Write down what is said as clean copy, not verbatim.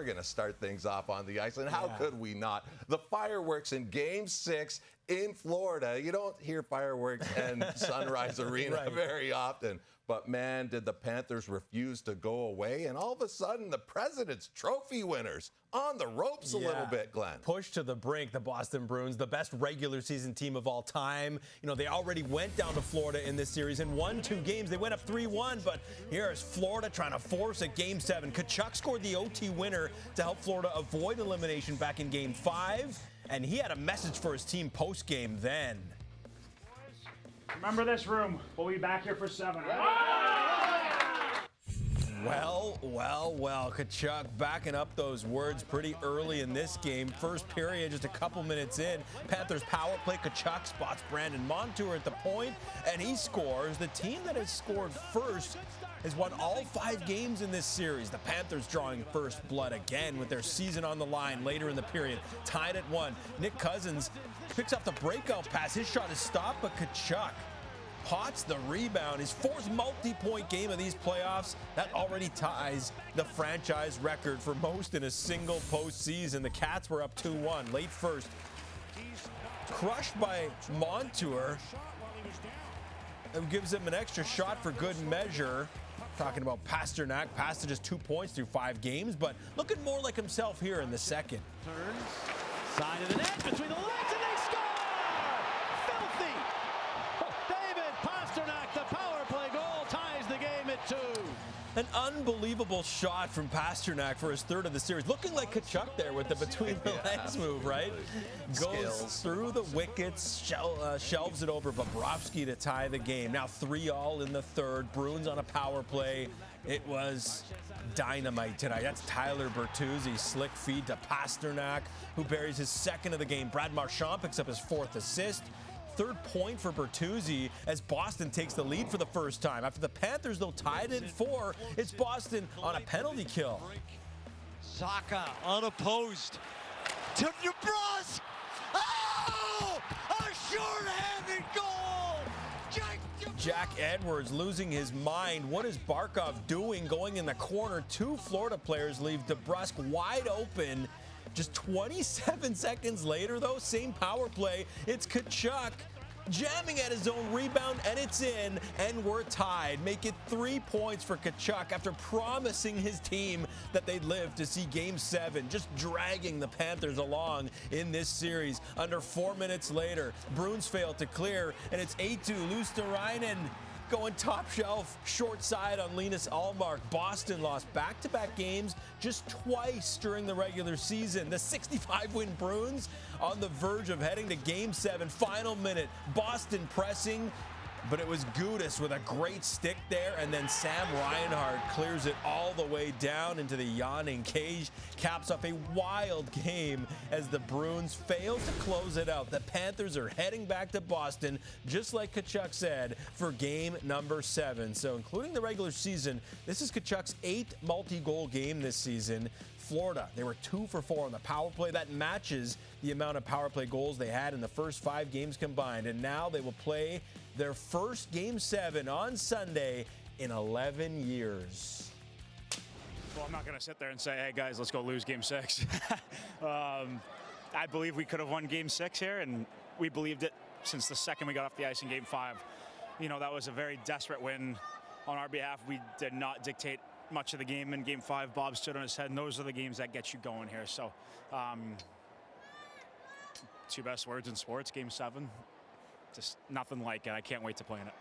we're going to start things off on the ice, and how could we not? The fireworks in Game 6 in Florida. You don't hear fireworks in Sunrise Arena very often. But, man, did the Panthers refuse to go away. And all of a sudden, the President's Trophy winners on the ropes a little bit, Glenn. Pushed to the brink, the Boston Bruins, the best regular season team of all time. You know, they already went down to Florida in this series and won 2 games. They went up 3-1, but here's Florida trying to force a Game 7. Tkachuk scored the OT winner to help Florida avoid elimination back in Game 5. And he had a message for his team post-game then. Remember this room. We'll be back here for 7. Well, Tkachuk backing up those words pretty early in this game. First period, just a couple minutes in. Panthers power play. Tkachuk spots Brandon Montour at the point, and he scores. The team that has scored first has won all 5 games in this series. The Panthers drawing first blood again with their season on the line later in the period. Tied at 1. Nick Cousins picks up the breakout pass. His shot is stopped, but Tkachuk pots the rebound. His 4th multi-point game of these playoffs. That already ties the franchise record for most in a single postseason. The Cats were up 2-1 late first. Crushed by Montour. It gives him an extra shot for good measure. Talking about Pasternak, passed to just 2 points through 5 games, but looking more like himself here in the second. Turns, side of the net, between the legs, and they score! Filthy! David Pasternak, the power play goal, ties the game at 2. An unbelievable shot from Pasternak for his 3rd of the series. Looking like Tkachuk there with the between the legs move, right? Goes through the wickets, shelves it over Bobrovsky to tie the game. Now 3-all in the 3rd. Bruins on a power play. It was dynamite tonight. That's Tyler Bertuzzi. Slick feed to Pasternak, who buries his 2nd of the game. Brad Marchand picks up his 4th assist. 3rd point for Bertuzzi as Boston takes the lead for the first time. After the Panthers, though, tied at 4, it's Boston on a penalty kill. Saka unopposed to DeBrusque. Oh! A short-handed goal! Jack Edwards losing his mind. What is Barkov doing going in the corner? 2 Florida players leave DeBrusque wide open. Just 27 seconds later, though, same power play. It's Tkachuk jamming at his own rebound, and it's in, and we're tied. Make it 3 points for Tkachuk after promising his team that they'd live to see Game 7, just dragging the Panthers along in this series. Under 4 minutes later, Bruins fail to clear, and it's Eetu Luostarinen going top shelf, short side on Linus Ullmark. Boston lost back-to-back games just twice during the regular season. The 65-win Bruins on the verge of heading to Game 7. Final minute, Boston pressing, but it was Gudas with a great stick there, and then Sam Reinhart clears it all the way down into the yawning cage. Caps up a wild game as the Bruins fail to close it out. The Panthers are heading back to Boston, just like Tkachuk said, for game number 7. So including the regular season, this is Tkachuk's 8th multi-goal game this season. Florida, they were 2 for 4 on the power play. That matches the amount of power play goals they had in the first 5 games combined. And now they will play their first Game 7 on Sunday in 11 years. Well, I'm not going to sit there and say, hey, guys, let's go lose Game 6. I believe we could have won Game 6 here, and we believed it since the second we got off the ice in Game 5. You know, that was a very desperate win on our behalf. We did not dictate much of the game in Game 5. Bob stood on his head, and those are the games that get you going here. So, 2 best words in sports, Game 7. Just nothing like it. I can't wait to play in it.